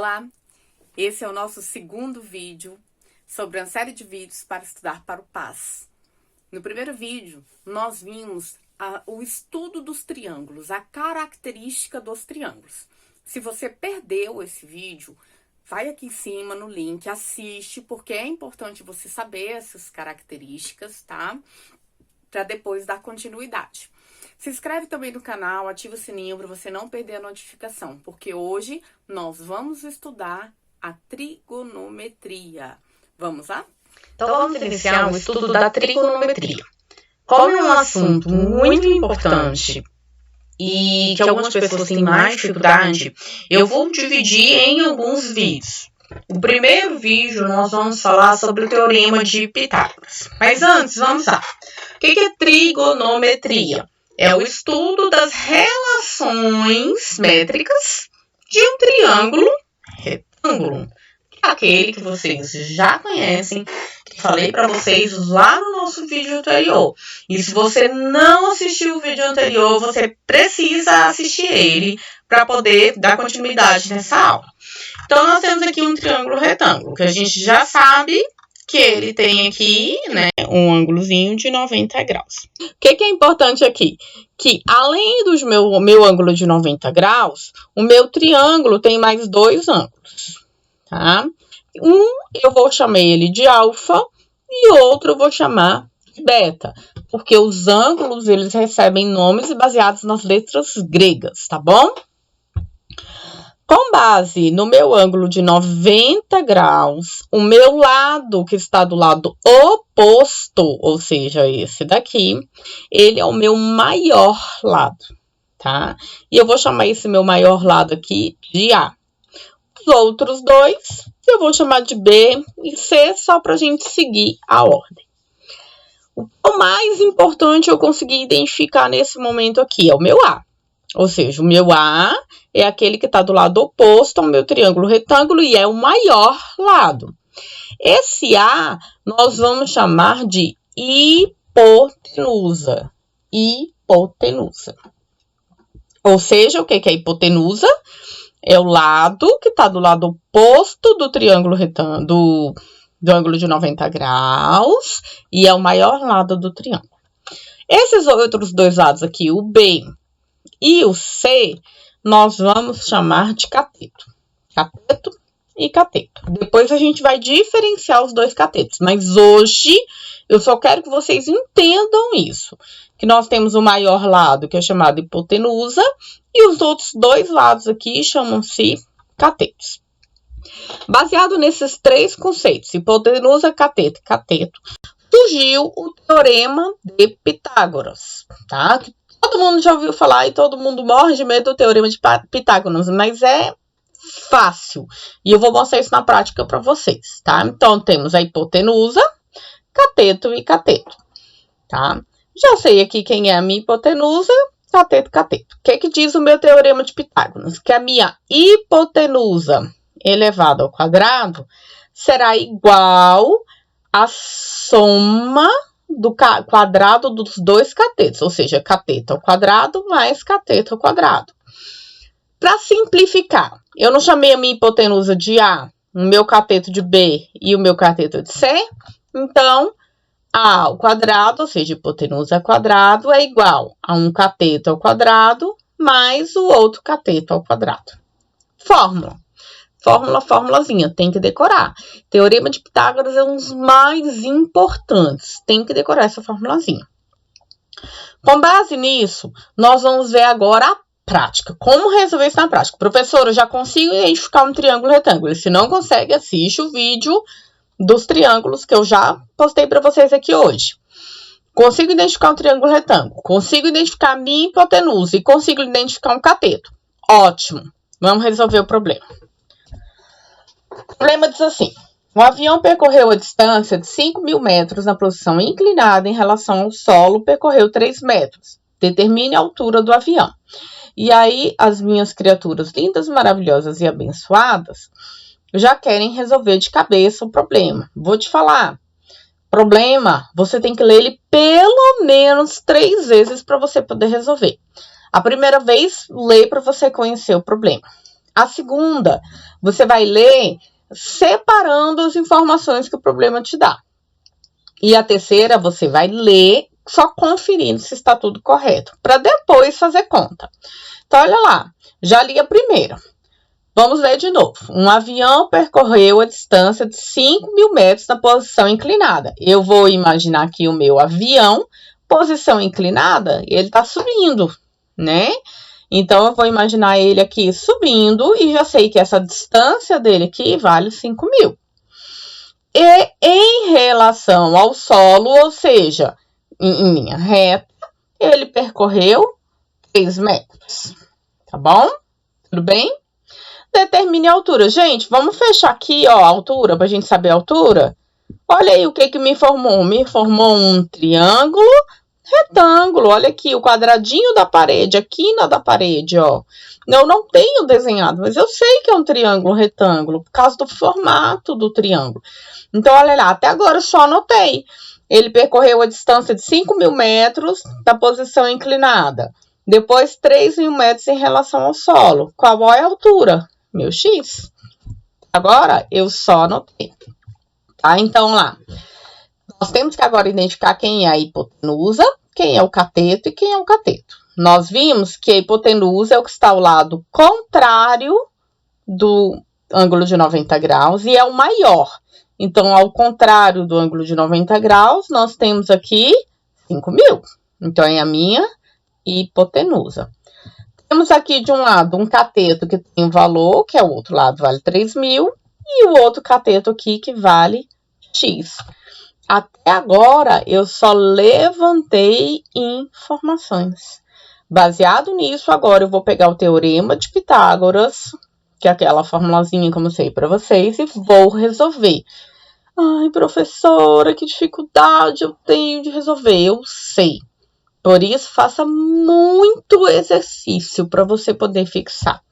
Olá, esse é o nosso segundo vídeo sobre uma série de vídeos para estudar para o PAS. No primeiro vídeo, nós vimos o estudo dos triângulos, a característica dos triângulos. Se você perdeu esse vídeo, vai aqui em cima no link, assiste, porque é importante você saber essas características, tá? Para depois dar continuidade. Se inscreve também no canal, ativa o sininho para você não perder a notificação, porque hoje nós vamos estudar a trigonometria. Vamos lá? Então vamos iniciar o estudo da trigonometria. Como é um assunto muito importante e que algumas pessoas têm mais dificuldade, eu vou dividir em alguns vídeos. O primeiro vídeo nós vamos falar sobre o teorema de Pitágoras. Mas antes, vamos lá. O que é trigonometria? É o estudo das relações métricas de um triângulo retângulo. Que é aquele que vocês já conhecem, que falei para vocês lá no nosso vídeo anterior. E se você não assistiu o vídeo anterior, você precisa assistir ele para poder dar continuidade nessa aula. Então, nós temos aqui um triângulo retângulo, que a gente já sabe que ele tem aqui, né, um ângulozinho de 90 graus. O que é importante aqui? Que além do meu ângulo de 90 graus, o meu triângulo tem mais dois ângulos, tá? Um eu vou chamar ele de alfa e outro eu vou chamar de beta, porque os ângulos eles recebem nomes baseados nas letras gregas, tá bom? Com base no meu ângulo de 90 graus, o meu lado que está do lado oposto, ou seja, esse daqui, ele é o meu maior lado, tá? E eu vou chamar esse meu maior lado aqui de A. Os outros dois, eu vou chamar de B e C, só para a gente seguir a ordem. O mais importante eu consegui identificar nesse momento aqui é o meu A. Ou seja, o meu A é aquele que está do lado oposto ao meu triângulo retângulo e é o maior lado. Esse A nós vamos chamar de hipotenusa. Hipotenusa. Ou seja, o que é hipotenusa? É o lado que está do lado oposto do triângulo retângulo, do ângulo de 90 graus e é o maior lado do triângulo. Esses outros dois lados aqui, o B e o C, nós vamos chamar de cateto. Cateto e cateto. Depois a gente vai diferenciar os dois catetos. Mas hoje eu só quero que vocês entendam isso. Que nós temos o maior lado, que é chamado hipotenusa, e os outros dois lados aqui chamam-se catetos. Baseado nesses três conceitos, hipotenusa, cateto e cateto, surgiu o teorema de Pitágoras, tá? Todo mundo já ouviu falar e todo mundo morre de medo do teorema de Pitágoras, mas é fácil. E eu vou mostrar isso na prática para vocês, tá? Então, temos a hipotenusa, cateto e cateto, tá? Já sei aqui quem é a minha hipotenusa, cateto, cateto. O que diz o meu teorema de Pitágoras? Que a minha hipotenusa elevada ao quadrado será igual à soma do quadrado dos dois catetos, ou seja, cateto ao quadrado mais cateto ao quadrado. Para simplificar, eu não chamei a minha hipotenusa de A, o meu cateto de B e o meu cateto de C, então A ao quadrado, ou seja, hipotenusa ao quadrado, é igual a um cateto ao quadrado mais o outro cateto ao quadrado. Fórmula. Formulazinha, tem que decorar. Teorema de Pitágoras é um dos mais importantes. Tem que decorar essa formulazinha. Com base nisso, nós vamos ver agora a prática. Como resolver isso na prática? Professor, eu já consigo identificar um triângulo retângulo. Se não consegue, assiste o vídeo dos triângulos que eu já postei para vocês aqui hoje. Consigo identificar um triângulo retângulo. Consigo identificar a minha hipotenusa e consigo identificar um cateto. Ótimo. Vamos resolver o problema. O problema diz assim: um avião percorreu a distância de 5.000 metros na posição inclinada em relação ao solo, percorreu 3 metros. Determine a altura do avião. E aí, as minhas criaturas lindas, maravilhosas e abençoadas já querem resolver de cabeça o problema. Vou te falar. Problema, você tem que ler ele pelo menos 3 vezes para você poder resolver. A primeira vez, lê para você conhecer o problema. A segunda, você vai ler separando as informações que o problema te dá. E a terceira, você vai ler só conferindo se está tudo correto, para depois fazer conta. Então, olha lá, já li a primeira. Vamos ler de novo. Um avião percorreu a distância de 5.000 metros na posição inclinada. Eu vou imaginar aqui o meu avião, posição inclinada, ele está subindo, né? Então, eu vou imaginar ele aqui subindo e já sei que essa distância dele aqui vale 5.000. E em relação ao solo, ou seja, em linha reta, ele percorreu 3 metros. Tá bom? Tudo bem? Determine a altura. Gente, vamos fechar aqui, ó, a altura, pra gente saber a altura. Olha aí o que me formou. Me formou um triângulo retângulo. Olha aqui, o quadradinho da parede, a quina da parede, ó. Eu não tenho desenhado, mas eu sei que é um triângulo retângulo, por causa do formato do triângulo. Então, olha lá, até agora eu só anotei. Ele percorreu a distância de 5.000 metros da posição inclinada. Depois, 3.000 metros em relação ao solo. Qual é a altura? Meu X. Agora, eu só anotei. Tá? Então, lá. Nós temos que agora identificar quem é a hipotenusa, quem é o cateto e quem é o cateto. Nós vimos que a hipotenusa é o que está ao lado contrário do ângulo de 90 graus e é o maior. Então, ao contrário do ângulo de 90 graus, nós temos aqui 5.000. Então, é a minha hipotenusa. Temos aqui de um lado um cateto que tem um valor, que é o outro lado vale 3.000, e o outro cateto aqui que vale X. Até agora, eu só levantei informações. Baseado nisso, agora eu vou pegar o teorema de Pitágoras, que é aquela formulazinha que eu mostrei para vocês, e vou resolver. Ai, professora, que dificuldade eu tenho de resolver. Eu sei. Por isso, faça muito exercício para você poder fixar.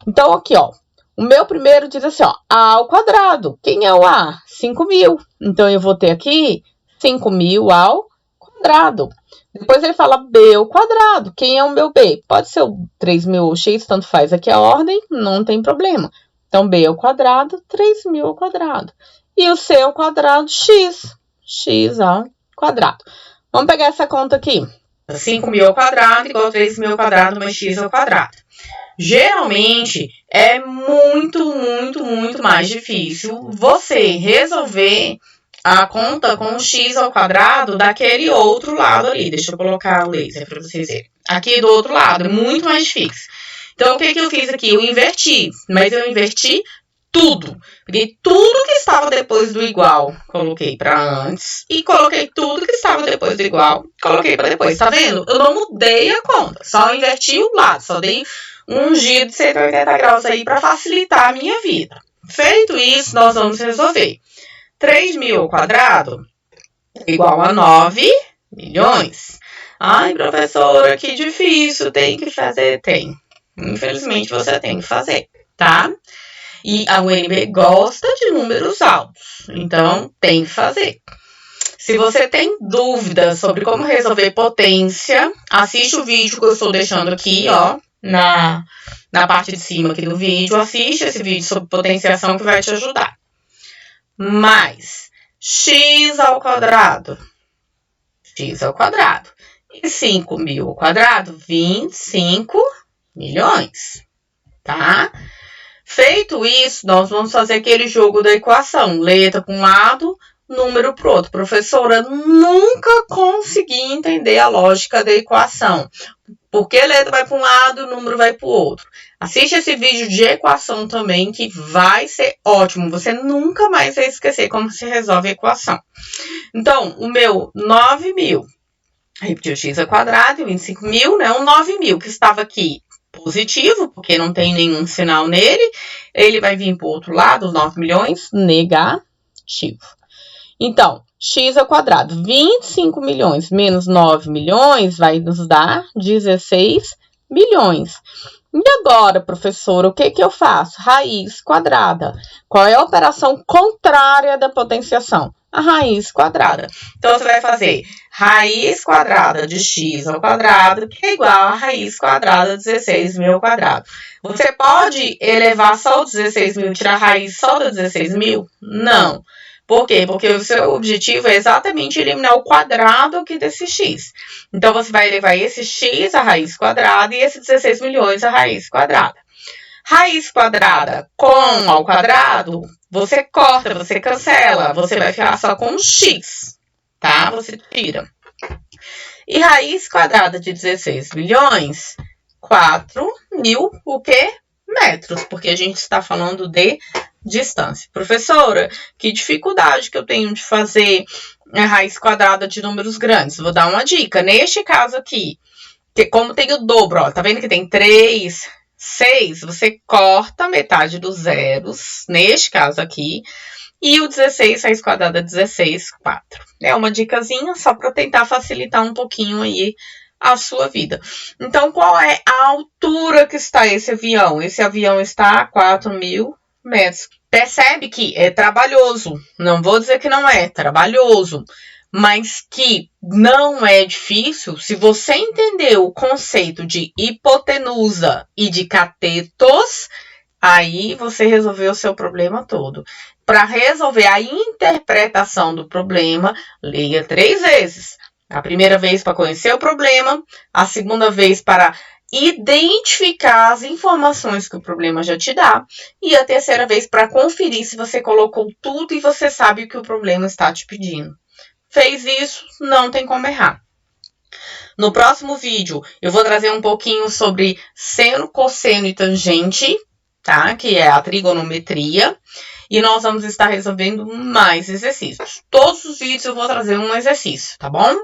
Então, aqui, ó. O meu primeiro diz assim, ó. A ao quadrado. Quem é o A? 5.000. Então, eu vou ter aqui 5.000 ao quadrado. Depois ele fala B ao quadrado. Quem é o meu B? Pode ser o 3.000 ou X, tanto faz aqui a ordem, não tem problema. Então, B ao quadrado, 3.000 ao quadrado. E o C ao quadrado, X. X ao quadrado. Vamos pegar essa conta aqui. 5.000 ao quadrado igual a 3.000 ao quadrado mais X ao quadrado. Geralmente, é muito mais difícil você resolver a conta com o X ao quadrado daquele outro lado ali. Deixa eu colocar o laser para vocês verem. Aqui do outro lado, é muito mais difícil. Então, o que eu fiz aqui? Eu inverti, mas eu inverti tudo. Peguei tudo que estava depois do igual, coloquei para antes. E coloquei tudo que estava depois do igual, coloquei para depois. Tá vendo? Eu não mudei a conta, só inverti o lado. Só dei um giro de 180 graus aí para facilitar a minha vida. Feito isso, nós vamos resolver. 3.000 ao quadrado igual a 9 milhões. Ai, professora, que difícil. Tem que fazer? Tem. Infelizmente, você tem que fazer, tá? E a UNB gosta de números altos, então tem que fazer. Se você tem dúvidas sobre como resolver potência, assiste o vídeo que eu estou deixando aqui, ó, na parte de cima aqui do vídeo. Assiste esse vídeo sobre potenciação que vai te ajudar. Mais X ao quadrado. X ao quadrado. E 5.000 ao quadrado, 25 milhões, tá? Feito isso, nós vamos fazer aquele jogo da equação. Letra para um lado, número para o outro. Professora, nunca consegui entender a lógica da equação. Por que letra vai para um lado e o número vai para o outro? Assiste esse vídeo de equação também, que vai ser ótimo. Você nunca mais vai esquecer como se resolve a equação. Então, o meu 9.000, repetiu x ao quadrado, 25.000, né? O 9.000 que estava aqui positivo, porque não tem nenhum sinal nele, ele vai vir para o outro lado, os 9 milhões, negativo. Então, x ao quadrado, 25 milhões menos 9 milhões vai nos dar 16 milhões. E agora, professora, o que eu faço? Raiz quadrada. Qual é a operação contrária da potenciação? a raiz quadrada. Então, você vai fazer raiz quadrada de x ao quadrado, que é igual a raiz quadrada de 16.000 ao quadrado. Você pode elevar só o 16.000 e tirar a raiz só do 16.000? Não. Por quê? Porque o seu objetivo é exatamente eliminar o quadrado aqui desse x. Então, você vai elevar esse x à raiz quadrada e esse 16 milhões à raiz quadrada. Raiz quadrada com ao quadrado, você corta, você cancela, você vai ficar só com x, tá? Você tira. E raiz quadrada de 16 milhões, 4.000, o quê? Metros, porque a gente está falando de distância. Professora, que dificuldade que eu tenho de fazer a raiz quadrada de números grandes? Vou dar uma dica. Neste caso aqui, que como tem o dobro, ó, tá vendo que tem 3, 6, você corta metade dos zeros, neste caso aqui, e o 16, raiz quadrada 16, 4. É uma dicasinha só para tentar facilitar um pouquinho aí a sua vida. Então, qual é a altura que está esse avião? Esse avião está a 4.000 metros. Percebe que é trabalhoso, não vou dizer que não é trabalhoso, mas que não é difícil se você entender o conceito de hipotenusa e de catetos, aí você resolveu o seu problema todo. Para resolver a interpretação do problema, leia 3 vezes. A primeira vez para conhecer o problema, a segunda vez para identificar as informações que o problema já te dá, e a terceira vez para conferir se você colocou tudo e você sabe o que o problema está te pedindo. Fez isso, não tem como errar. No próximo vídeo, eu vou trazer um pouquinho sobre seno, cosseno e tangente, tá? Que é a trigonometria. E nós vamos estar resolvendo mais exercícios. Todos os vídeos eu vou trazer um exercício, tá bom?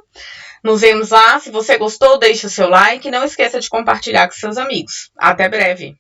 Nos vemos lá. Se você gostou, deixe o seu like e não esqueça de compartilhar com seus amigos. Até breve!